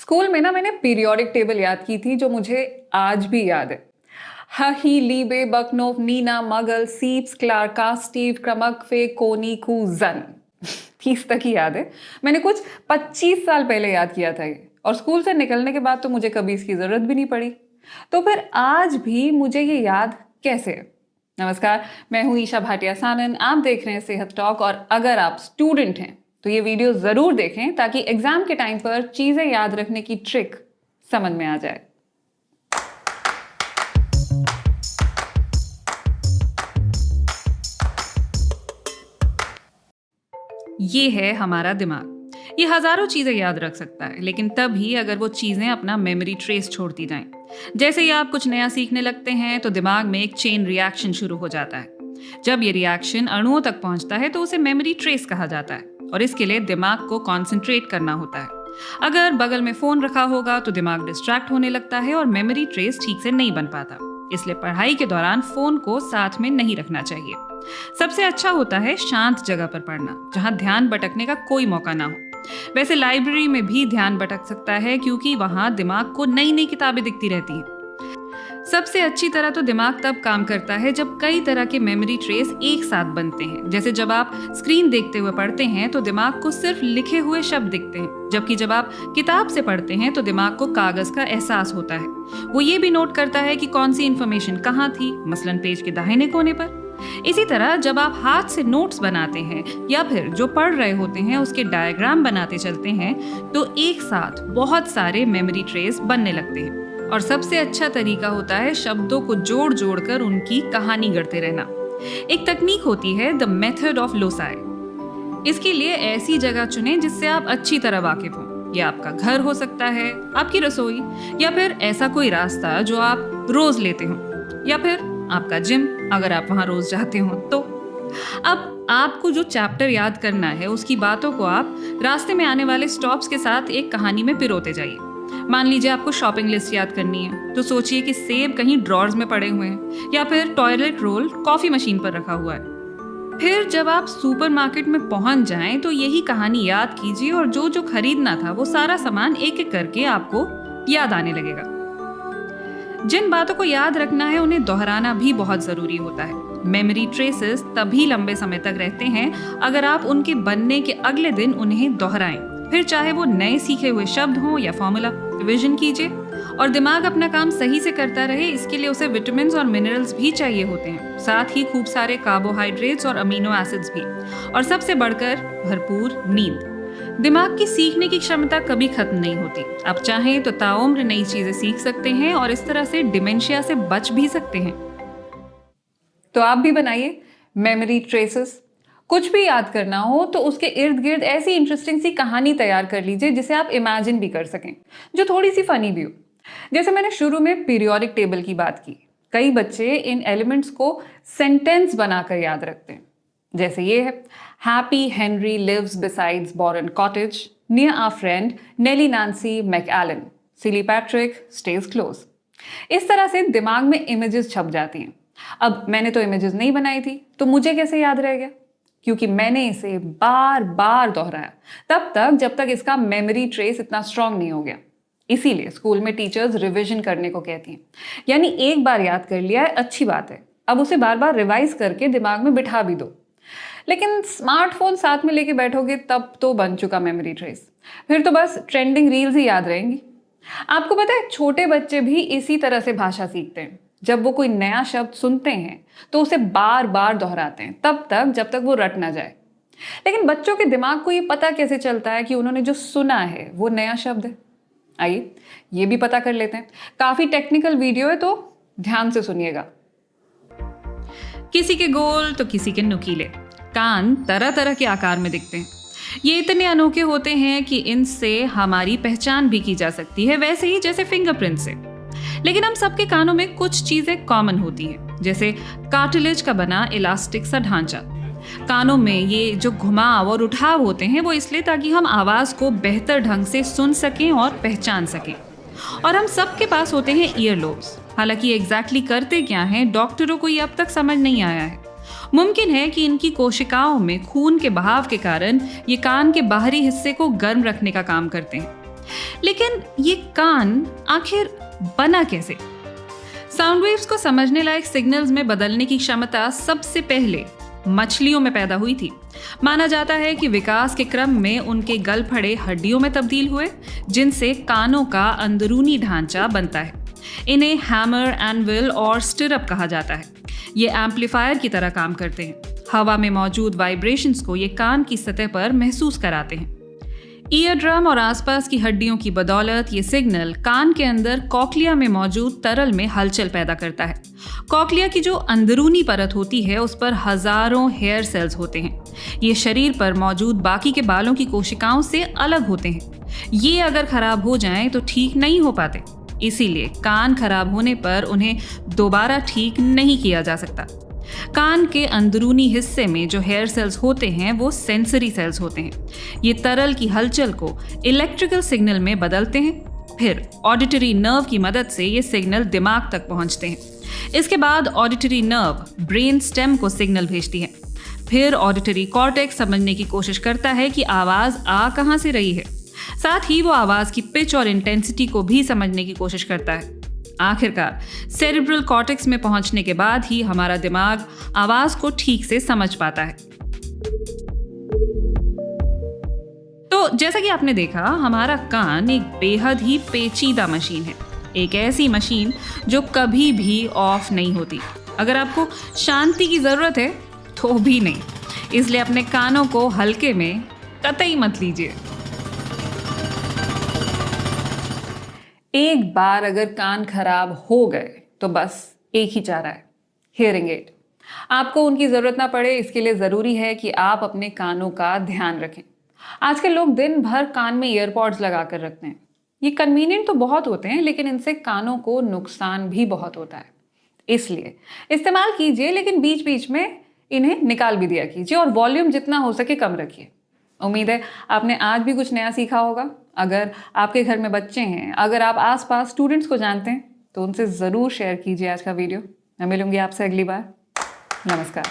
School में ना मैंने पीरियोडिक टेबल याद की थी जो मुझे आज भी याद है। ही लीबे बकनोव नीना मगल सीप्स क्लार्का स्टीव क्रमक फे कोनी कू जन 30 तक ही याद है। मैंने कुछ 25 साल पहले याद किया था ये, और स्कूल से निकलने के बाद तो मुझे कभी इसकी जरूरत भी नहीं पड़ी। तो फिर आज भी मुझे ये याद कैसे है? नमस्कार, मैं हूं ईशा भाटिया सानन। आप देख रहे हैं सेहत टॉक, और अगर आप स्टूडेंट हैं तो ये वीडियो जरूर देखें ताकि एग्जाम के टाइम पर चीजें याद रखने की ट्रिक समझ में आ जाए। ये है हमारा दिमाग। ये हजारों चीजें याद रख सकता है, लेकिन तभी अगर वो चीजें अपना मेमोरी ट्रेस छोड़ती जाएं। जैसे ही आप कुछ नया सीखने लगते हैं तो दिमाग में एक चेन रिएक्शन शुरू हो जाता है। जब ये रिएक्शन अणुओं तक पहुंचता है तो उसे मेमोरी ट्रेस कहा जाता है, और इसके लिए दिमाग को कॉन्सेंट्रेट करना होता है। अगर बगल में फोन रखा होगा तो दिमाग डिस्ट्रैक्ट होने लगता है और मेमोरी ट्रेस ठीक से नहीं बन पाता। इसलिए पढ़ाई के दौरान फोन को साथ में नहीं रखना चाहिए। सबसे अच्छा होता है शांत जगह पर पढ़ना, जहां ध्यान भटकने का कोई मौका ना हो। वैसे लाइब्रेरी में भी ध्यान भटक सकता है, क्योंकि वहां दिमाग को नई नई किताबें दिखती रहती हैं। सबसे अच्छी तरह तो दिमाग तब काम करता है जब कई तरह के मेमोरी ट्रेस एक साथ बनते हैं। जैसे जब आप स्क्रीन देखते हुए पढ़ते हैं तो दिमाग को सिर्फ लिखे हुए शब्द दिखते हैं, जबकि जब आप किताब से पढ़ते हैं तो दिमाग को कागज का एहसास होता है। वो ये भी नोट करता है कि कौन सी इंफॉर्मेशन कहाँ थी, मसलन पेज के दाहिने कोने पर। इसी तरह जब आप हाथ से नोट्स बनाते हैं या फिर जो पढ़ रहे होते हैं उसके डायग्राम बनाते चलते हैं तो एक साथ बहुत सारे मेमोरी ट्रेस बनने लगते हैं। और सबसे अच्छा तरीका होता है शब्दों को जोड़ जोड़ कर उनकी कहानी गढ़ते रहना। एक तकनीक होती है द मेथड ऑफ लोसाई। इसके लिए ऐसी जगह चुनें जिससे आप अच्छी तरह वाकिफ हों। यह आपका घर हो सकता है, आपकी रसोई, या फिर ऐसा कोई रास्ता जो आप रोज लेते हो, या फिर आपका जिम अगर आप वहां रोज जाते हो तो। अब आपको जो चैप्टर याद करना है उसकी बातों को आप रास्ते में आने वाले स्टॉप्स के साथ एक कहानी में पिरोते जाइए। मान लीजिए आपको शॉपिंग लिस्ट याद करनी है, तो सोचिए कि सेब कहीं ड्रॉर्स में पड़े हुए हैं, या फिर टॉयलेट रोल कॉफी मशीन पर रखा हुआ है। फिर जब आप सुपरमार्केट में पहुंच जाएं तो यही कहानी याद कीजिए, और जो जो खरीदना था वो सारा सामान एक एक करके आपको याद आने लगेगा। जिन बातों को याद रखना है उन्हें दोहराना भी बहुत जरूरी होता है। मेमोरी ट्रेसेस तभी लंबे समय तक रहते हैं अगर आप उनके बनने के अगले दिन उन्हें दोहराएं। फिर चाहे वो नए सीखे हुए शब्द हों या फॉर्मूला, रिवीजन कीजिए। और दिमाग अपना काम सही से करता रहे, इसके लिए उसे विटामिन और मिनरल्स भी चाहिए होते हैं, साथ ही खूब सारे कार्बोहाइड्रेट्स और अमीनो एसिड्स भी, और सबसे बढ़कर भरपूर नींद। दिमाग की सीखने की क्षमता कभी खत्म नहीं होती। आप चाहें तो ताउम्र नई चीजें सीख सकते हैं और इस तरह से डिमेंशिया से बच भी सकते हैं। तो आप भी बनाइए मेमोरी ट्रेसेस। कुछ भी याद करना हो तो उसके इर्द गिर्द ऐसी इंटरेस्टिंग सी कहानी तैयार कर लीजिए जिसे आप इमेजिन भी कर सकें, जो थोड़ी सी फनी भी हो। जैसे मैंने शुरू में पीरियोडिक टेबल की बात की, कई बच्चे इन एलिमेंट्स को सेंटेंस बनाकर याद रखते हैं। जैसे ये है, हैप्पी हेनरी लिव्स बिसाइड्स बोरन cottage near our friend Nelly Nancy McAllen, silly Patrick stage close. इस तरह से दिमाग में इमेजेस छप जाती हैं। अब मैंने तो इमेजेस नहीं बनाई थी, तो मुझे कैसे याद रह गया? क्योंकि मैंने इसे बार बार दोहराया, तब तक जब तक इसका मेमोरी ट्रेस इतना स्ट्रांग नहीं हो गया। इसीलिए स्कूल में टीचर्स रिवीजन करने को कहती हैं। यानी एक बार याद कर लिया है, अच्छी बात है, अब उसे बार बार रिवाइज करके दिमाग में बिठा भी दो। लेकिन स्मार्टफोन साथ में लेके बैठोगे तब तो बन चुका मेमोरी ट्रेस। फिर तो बस ट्रेंडिंग रील्स ही याद रहेंगी। आपको पता है, छोटे बच्चे भी इसी तरह से भाषा सीखते हैं। जब वो कोई नया शब्द सुनते हैं तो उसे बार बार दोहराते हैं, तब तक जब तक वो रट ना जाए। लेकिन बच्चों के दिमाग को ये पता कैसे चलता है कि उन्होंने जो सुना है वो नया शब्द है? आइए ये भी पता कर लेते हैं। काफी टेक्निकल वीडियो है, तो ध्यान से सुनिएगा। किसी के गोल तो किसी के नुकीले कान तरह तरह के आकार में दिखते हैं। ये इतने अनोखे होते हैं कि इनसे हमारी पहचान भी की जा सकती है, वैसे ही जैसे फिंगरप्रिंट से। लेकिन हम सबके कानों में कुछ चीजें कॉमन होती हैं, जैसे कार्टिलेज का बना इलास्टिक सा ढांचा। कानों में ये जो घुमाव और उठाव होते हैं वो इसलिए ताकि हम आवाज को बेहतर ढंग से सुन सकें और पहचान सकें। और हम सबके पास होते हैं ईयर लोब्स। हालांकि एग्जैक्टली करते क्या हैं डॉक्टरों को ये अब तक समझ नहीं आया है। मुमकिन है कि इनकी कोशिकाओं में खून के बहाव के कारण ये कान के बाहरी हिस्से को गर्म रखने का काम करते हैं। लेकिन ये कान आखिर बना कैसे? साउंड वेव्स को समझने लायक सिग्नल्स में बदलने की क्षमता सबसे पहले मछलियों में पैदा हुई थी। माना जाता है कि विकास के क्रम में उनके गलफड़े हड्डियों में तब्दील हुए, जिनसे कानों का अंदरूनी ढांचा बनता है। इन्हें हैमर, एनविल और स्टिरअप कहा जाता है। ये एम्पलीफायर की तरह काम करते हैं। हवा में मौजूद वाइब्रेशंस को ये कान की सतह पर महसूस कराते हैं। ईयर ड्रम और आसपास की हड्डियों की बदौलत ये सिग्नल कान के अंदर कॉक्लिया में मौजूद तरल में हलचल पैदा करता है। कॉक्लिया की जो अंदरूनी परत होती है उस पर हजारों हेयर सेल्स होते हैं। ये शरीर पर मौजूद बाकी के बालों की कोशिकाओं से अलग होते हैं। ये अगर खराब हो जाएं तो ठीक नहीं हो पाते, इसीलिए कान खराब होने पर उन्हें दोबारा ठीक नहीं किया जा सकता। कान के अंदरूनी हिस्से में जो हेयर सेल्स होते हैं वो सेंसरी सेल्स होते हैं। ये तरल की हलचल को इलेक्ट्रिकल सिग्नल में बदलते हैं। फिर ऑडिटरी नर्व की मदद से ये सिग्नल दिमाग तक पहुंचते हैं। इसके बाद ऑडिटरी नर्व ब्रेन स्टेम को सिग्नल भेजती है। फिर ऑडिटरी कॉर्टेक्स समझने की कोशिश करता है कि आवाज आ कहां से रही है। साथ ही वो आवाज की पिच और इंटेंसिटी को भी समझने की कोशिश करता है। आखिरकार सेरिब्रल कॉर्टेक्स में पहुंचने के बाद ही हमारा दिमाग आवाज को ठीक से समझ पाता है। तो जैसा कि आपने देखा, हमारा कान एक बेहद ही पेचीदा मशीन है। एक ऐसी मशीन जो कभी भी ऑफ नहीं होती। अगर आपको शांति की जरूरत है तो भी नहीं। इसलिए अपने कानों को हल्के में कतई मत लीजिए। एक बार अगर कान खराब हो गए तो बस एक ही चारा है, हियरिंग एड। आपको उनकी जरूरत ना पड़े, इसके लिए जरूरी है कि आप अपने कानों का ध्यान रखें। आजकल लोग दिन भर कान में ईयरपॉड्स लगा कर रखते हैं। ये कन्वीनियंट तो बहुत होते हैं, लेकिन इनसे कानों को नुकसान भी बहुत होता है। इसलिए इस्तेमाल कीजिए, लेकिन बीच बीच में इन्हें निकाल भी दिया कीजिए और वॉल्यूम जितना हो सके कम रखिए। उम्मीद है आपने आज भी कुछ नया सीखा होगा। अगर आपके घर में बच्चे हैं, अगर आप आसपास स्टूडेंट्स को जानते हैं, तो उनसे ज़रूर शेयर कीजिए आज का वीडियो। मैं मिलूंगी आपसे अगली बार। नमस्कार।